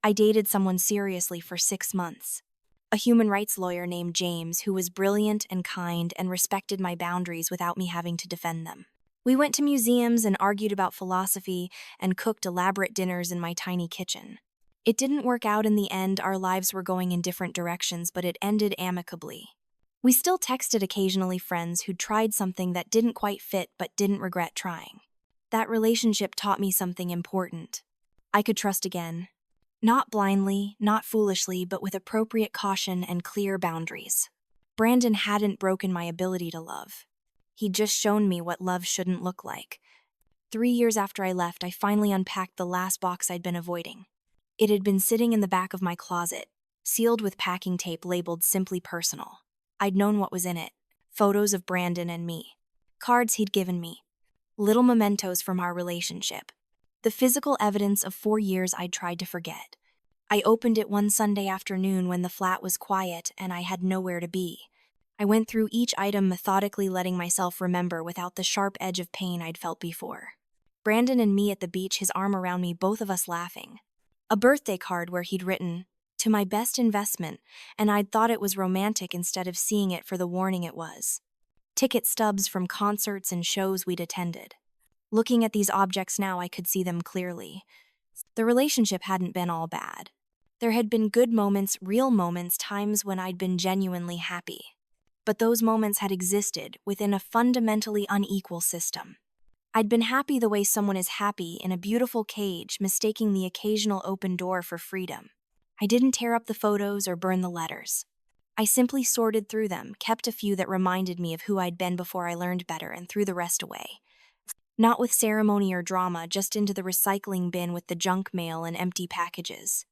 Speaker 1: I dated someone seriously for 6 months. A human rights lawyer named James who was brilliant and kind and respected my boundaries without me having to defend them. We went to museums and argued about philosophy and cooked elaborate dinners in my tiny kitchen. It didn't work out in the end, our lives were going in different directions, but it ended amicably. We still texted occasionally, friends who'd tried something that didn't quite fit but didn't regret trying. That relationship taught me something important. I could trust again. Not blindly, not foolishly, but with appropriate caution and clear boundaries. Brandon hadn't broken my ability to love. He'd just shown me what love shouldn't look like. 3 years after I left, I finally unpacked the last box I'd been avoiding. It had been sitting in the back of my closet, sealed with packing tape labeled Simply Personal. I'd known what was in it. Photos of Brandon and me. Cards he'd given me. Little mementos from our relationship. The physical evidence of 4 years I'd tried to forget. I opened it one Sunday afternoon when the flat was quiet and I had nowhere to be. I went through each item methodically, letting myself remember without the sharp edge of pain I'd felt before. Brandon and me at the beach, his arm around me, both of us laughing. A birthday card where he'd written, "To my best investment," and I'd thought it was romantic instead of seeing it for the warning it was. Ticket stubs from concerts and shows we'd attended. Looking at these objects now, I could see them clearly. The relationship hadn't been all bad. There had been good moments, real moments, times when I'd been genuinely happy. But those moments had existed within a fundamentally unequal system. I'd been happy the way someone is happy in a beautiful cage, mistaking the occasional open door for freedom. I didn't tear up the photos or burn the letters. I simply sorted through them, kept a few that reminded me of who I'd been before I learned better, and threw the rest away. Not with ceremony or drama, just into the recycling bin with the junk mail and empty packages.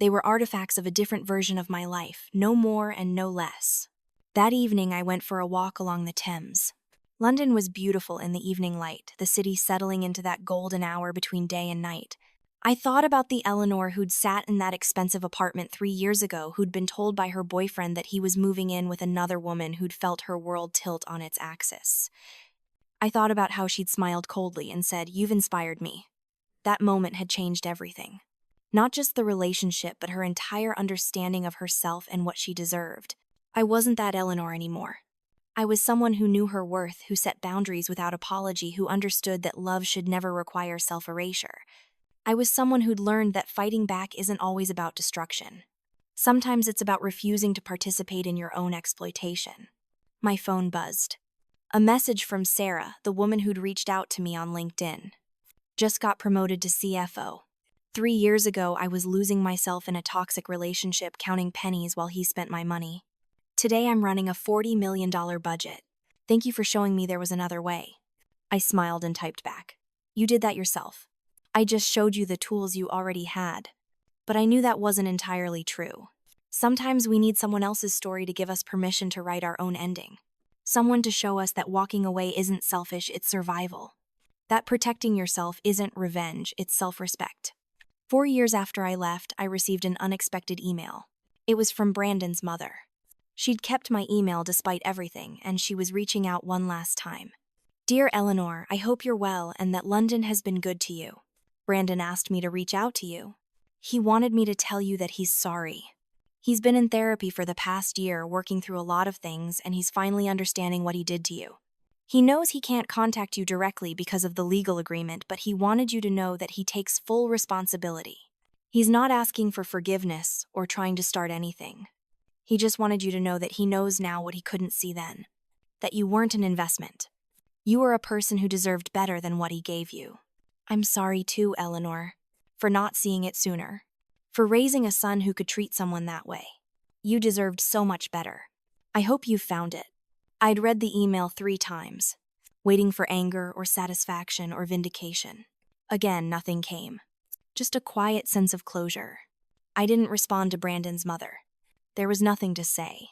Speaker 1: They were artifacts of a different version of my life, no more and no less. That evening, I went for a walk along the Thames. London was beautiful in the evening light, the city settling into that golden hour between day and night. I thought about the Eleanor who'd sat in that expensive apartment 3 years ago, who'd been told by her boyfriend that he was moving in with another woman, who'd felt her world tilt on its axis. I thought about how she'd smiled coldly and said, "You've inspired me." That moment had changed everything. Not just the relationship, but her entire understanding of herself and what she deserved. I wasn't that Eleanor anymore. I was someone who knew her worth, who set boundaries without apology, who understood that love should never require self-erasure. I was someone who'd learned that fighting back isn't always about destruction. Sometimes it's about refusing to participate in your own exploitation. My phone buzzed. A message from Sarah, the woman who'd reached out to me on LinkedIn. Just got promoted to CFO. 3 years ago, I was losing myself in a toxic relationship, counting pennies while he spent my money. Today, I'm running a $40 million budget. Thank you for showing me there was another way. I smiled and typed back. You did that yourself. I just showed you the tools you already had. But I knew that wasn't entirely true. Sometimes we need someone else's story to give us permission to write our own ending. Someone to show us that walking away isn't selfish, it's survival. That protecting yourself isn't revenge, it's self-respect. 4 years after I left, I received an unexpected email. It was from Brandon's mother. She'd kept my email despite everything, and she was reaching out one last time. Dear Eleanor, I hope you're well and that London has been good to you. Brandon asked me to reach out to you. He wanted me to tell you that he's sorry. He's been in therapy for the past year, working through a lot of things, and he's finally understanding what he did to you. He knows he can't contact you directly because of the legal agreement, but he wanted you to know that he takes full responsibility. He's not asking for forgiveness or trying to start anything. He just wanted you to know that he knows now what he couldn't see then. That you weren't an investment. You were a person who deserved better than what he gave you. I'm sorry too, Eleanor, for not seeing it sooner. For raising a son who could treat someone that way. You deserved so much better. I hope you found it. I'd read the email 3 times, waiting for anger or satisfaction or vindication. Again, nothing came. Just a quiet sense of closure. I didn't respond to Brandon's mother. There was nothing to say.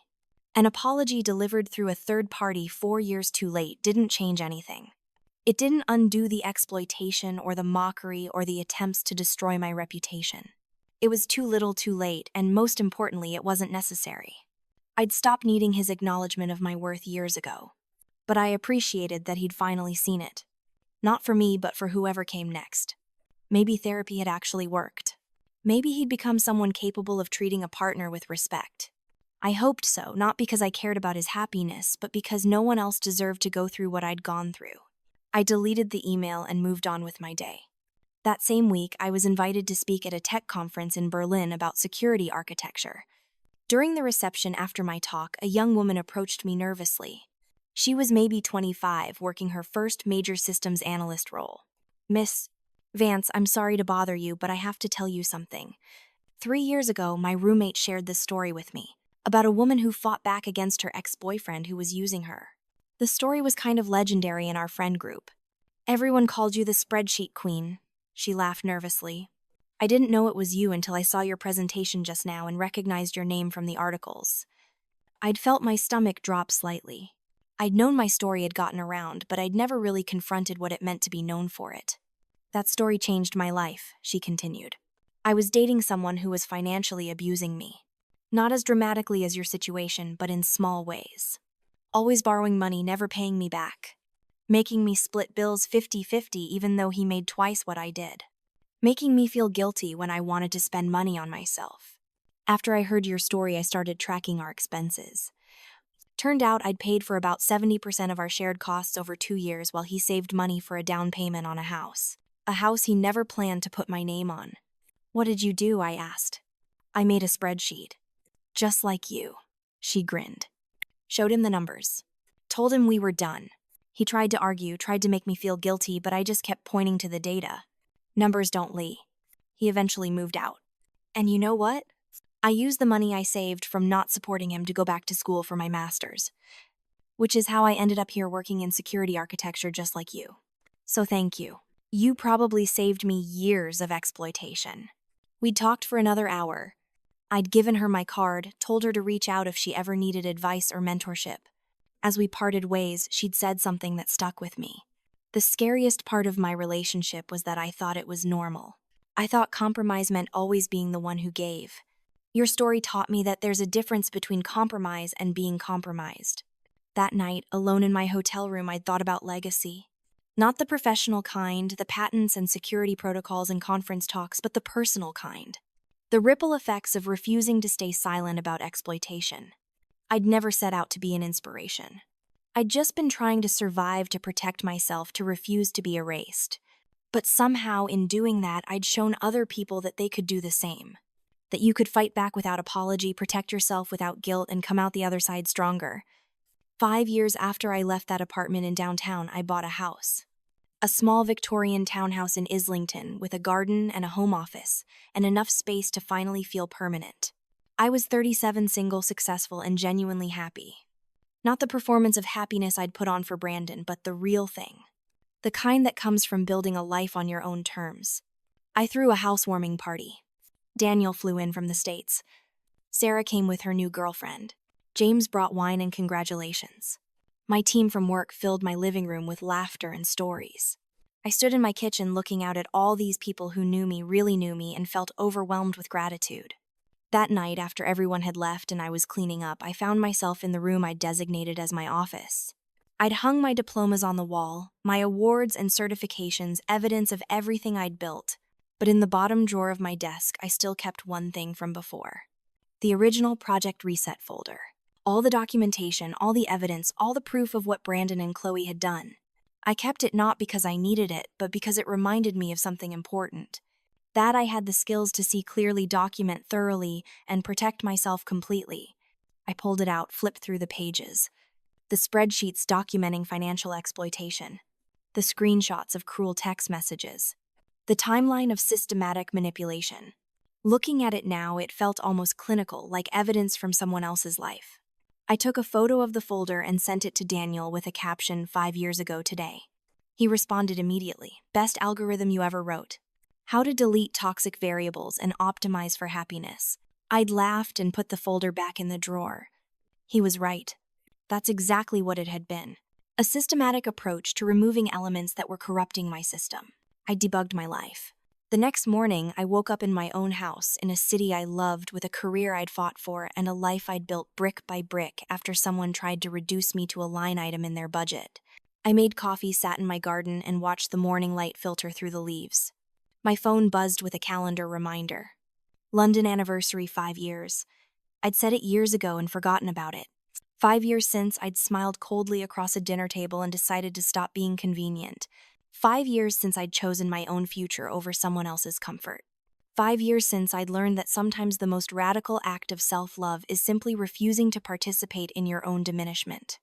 Speaker 1: An apology delivered through a third party 4 years too late didn't change anything. It didn't undo the exploitation or the mockery or the attempts to destroy my reputation. It was too little too late, and most importantly, it wasn't necessary. I'd stopped needing his acknowledgement of my worth years ago. But I appreciated that he'd finally seen it. Not for me, but for whoever came next. Maybe therapy had actually worked. Maybe he'd become someone capable of treating a partner with respect. I hoped so, not because I cared about his happiness, but because no one else deserved to go through what I'd gone through. I deleted the email and moved on with my day. That same week, I was invited to speak at a tech conference in Berlin about security architecture. During the reception after my talk, a young woman approached me nervously. She was maybe 25, working her first major systems analyst role. Miss Vance, I'm sorry to bother you, but I have to tell you something. 3 years ago, my roommate shared this story with me, about a woman who fought back against her ex-boyfriend who was using her. The story was kind of legendary in our friend group. Everyone called you the spreadsheet queen. She laughed nervously. I didn't know it was you until I saw your presentation just now and recognized your name from the articles. I'd felt my stomach drop slightly. I'd known my story had gotten around, but I'd never really confronted what it meant to be known for it. That story changed my life, she continued. I was dating someone who was financially abusing me. Not as dramatically as your situation, but in small ways. Always borrowing money, never paying me back. Making me split bills 50-50 even though he made twice what I did. Making me feel guilty when I wanted to spend money on myself. After I heard your story, I started tracking our expenses. Turned out I'd paid for about 70% of our shared costs over 2 years while he saved money for a down payment on a house. A house he never planned to put my name on. What did you do? I asked. I made a spreadsheet. Just like you. She grinned. Showed him the numbers. Told him we were done. He tried to argue, tried to make me feel guilty, but I just kept pointing to the data. Numbers don't lie. He eventually moved out. And you know what? I used the money I saved from not supporting him to go back to school for my master's. Which is how I ended up here working in security architecture just like you. So thank you. You probably saved me years of exploitation. We'd talked for another hour. I'd given her my card, told her to reach out if she ever needed advice or mentorship. As we parted ways, she'd said something that stuck with me. The scariest part of my relationship was that I thought it was normal. I thought compromise meant always being the one who gave. Your story taught me that there's a difference between compromise and being compromised. That night, alone in my hotel room, I'd thought about legacy. Not the professional kind, the patents and security protocols and conference talks, but the personal kind. The ripple effects of refusing to stay silent about exploitation. I'd never set out to be an inspiration. I'd just been trying to survive, to protect myself, to refuse to be erased. But somehow, in doing that, I'd shown other people that they could do the same. That you could fight back without apology, protect yourself without guilt, and come out the other side stronger. 5 years after I left that apartment in downtown, I bought a house. A small Victorian townhouse in Islington with a garden and a home office, and enough space to finally feel permanent. I was 37, single, successful, and genuinely happy. Not the performance of happiness I'd put on for Brandon, but the real thing. The kind that comes from building a life on your own terms. I threw a housewarming party. Daniel flew in from the States. Sarah came with her new girlfriend. James brought wine and congratulations. My team from work filled my living room with laughter and stories. I stood in my kitchen looking out at all these people who knew me, really knew me, and felt overwhelmed with gratitude. That night, after everyone had left and I was cleaning up, I found myself in the room I'd designated as my office. I'd hung my diplomas on the wall, my awards and certifications, evidence of everything I'd built. But in the bottom drawer of my desk, I still kept one thing from before. The original Project Reset folder. All the documentation, all the evidence, all the proof of what Brandon and Chloe had done. I kept it not because I needed it, but because it reminded me of something important. That I had the skills to see clearly, document thoroughly, and protect myself completely. I pulled it out, flipped through the pages. The spreadsheets documenting financial exploitation. The screenshots of cruel text messages. The timeline of systematic manipulation. Looking at it now, it felt almost clinical, like evidence from someone else's life. I took a photo of the folder and sent it to Daniel with a caption, 5 years ago today. He responded immediately, "Best algorithm you ever wrote. How to delete toxic variables and optimize for happiness." I'd laughed and put the folder back in the drawer. He was right. That's exactly what it had been. A systematic approach to removing elements that were corrupting my system. I debugged my life. The next morning, I woke up in my own house, in a city I loved, with a career I'd fought for and a life I'd built brick by brick after someone tried to reduce me to a line item in their budget. I made coffee, sat in my garden, and watched the morning light filter through the leaves. My phone buzzed with a calendar reminder. London anniversary, 5 years. I'd said it years ago and forgotten about it. 5 years since, I'd smiled coldly across a dinner table and decided to stop being convenient. 5 years since I'd chosen my own future over someone else's comfort. 5 years since I'd learned that sometimes the most radical act of self-love is simply refusing to participate in your own diminishment.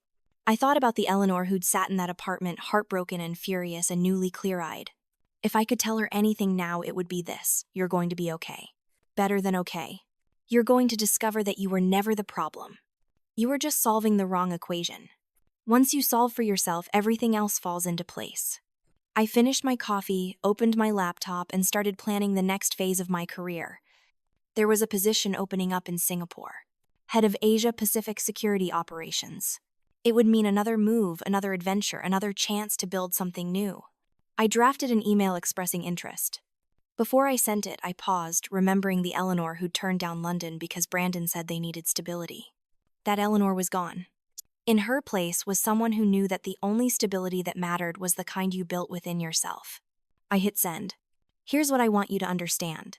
Speaker 1: I thought about the Eleanor who'd sat in that apartment, heartbroken and furious and newly clear-eyed. If I could tell her anything now, it would be this: you're going to be okay. Better than okay. You're going to discover that you were never the problem. You were just solving the wrong equation. Once you solve for yourself, everything else falls into place. I finished my coffee, opened my laptop, and started planning the next phase of my career. There was a position opening up in Singapore, head of Asia Pacific Security Operations. It would mean another move, another adventure, another chance to build something new. I drafted an email expressing interest. Before I sent it, I paused, remembering the Eleanor who'd turned down London because Brandon said they needed stability. That Eleanor was gone. In her place was someone who knew that the only stability that mattered was the kind you built within yourself. I hit send. Here's what I want you to understand.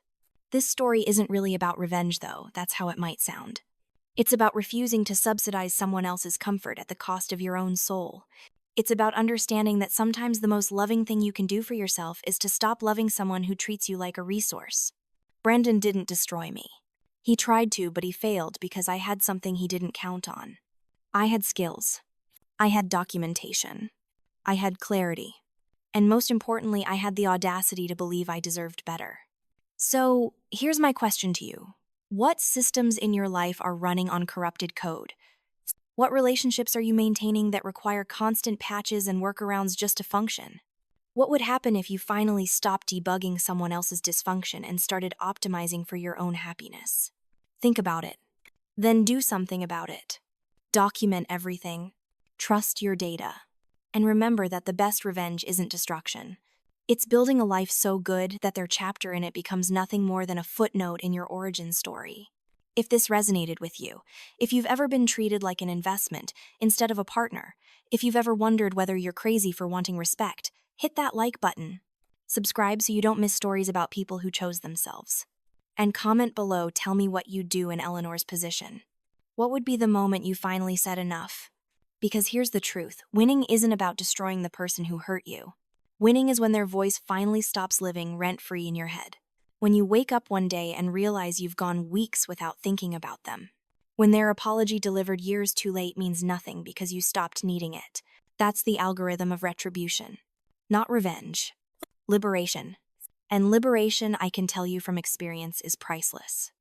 Speaker 1: This story isn't really about revenge, though. That's how it might sound. It's about refusing to subsidize someone else's comfort at the cost of your own soul. It's about understanding that sometimes the most loving thing you can do for yourself is to stop loving someone who treats you like a resource. Brandon didn't destroy me. He tried to, but he failed because I had something he didn't count on. I had skills. I had documentation. I had clarity. And most importantly, I had the audacity to believe I deserved better. So, here's my question to you. What systems in your life are running on corrupted code? What relationships are you maintaining that require constant patches and workarounds just to function? What would happen if you finally stopped debugging someone else's dysfunction and started optimizing for your own happiness? Think about it. Then do something about it. Document everything. Trust your data. And remember that the best revenge isn't destruction. It's building a life so good that their chapter in it becomes nothing more than a footnote in your origin story. If this resonated with you, if you've ever been treated like an investment instead of a partner, if you've ever wondered whether you're crazy for wanting respect, hit that like button. Subscribe so you don't miss stories about people who chose themselves. And comment below, tell me what you'd do in Eleanor's position. What would be the moment you finally said enough? Because here's the truth, winning isn't about destroying the person who hurt you. Winning is when their voice finally stops living rent-free in your head. When you wake up one day and realize you've gone weeks without thinking about them. When their apology delivered years too late means nothing because you stopped needing it. That's the algorithm of retribution. Not revenge. Liberation. And liberation, I can tell you from experience, is priceless.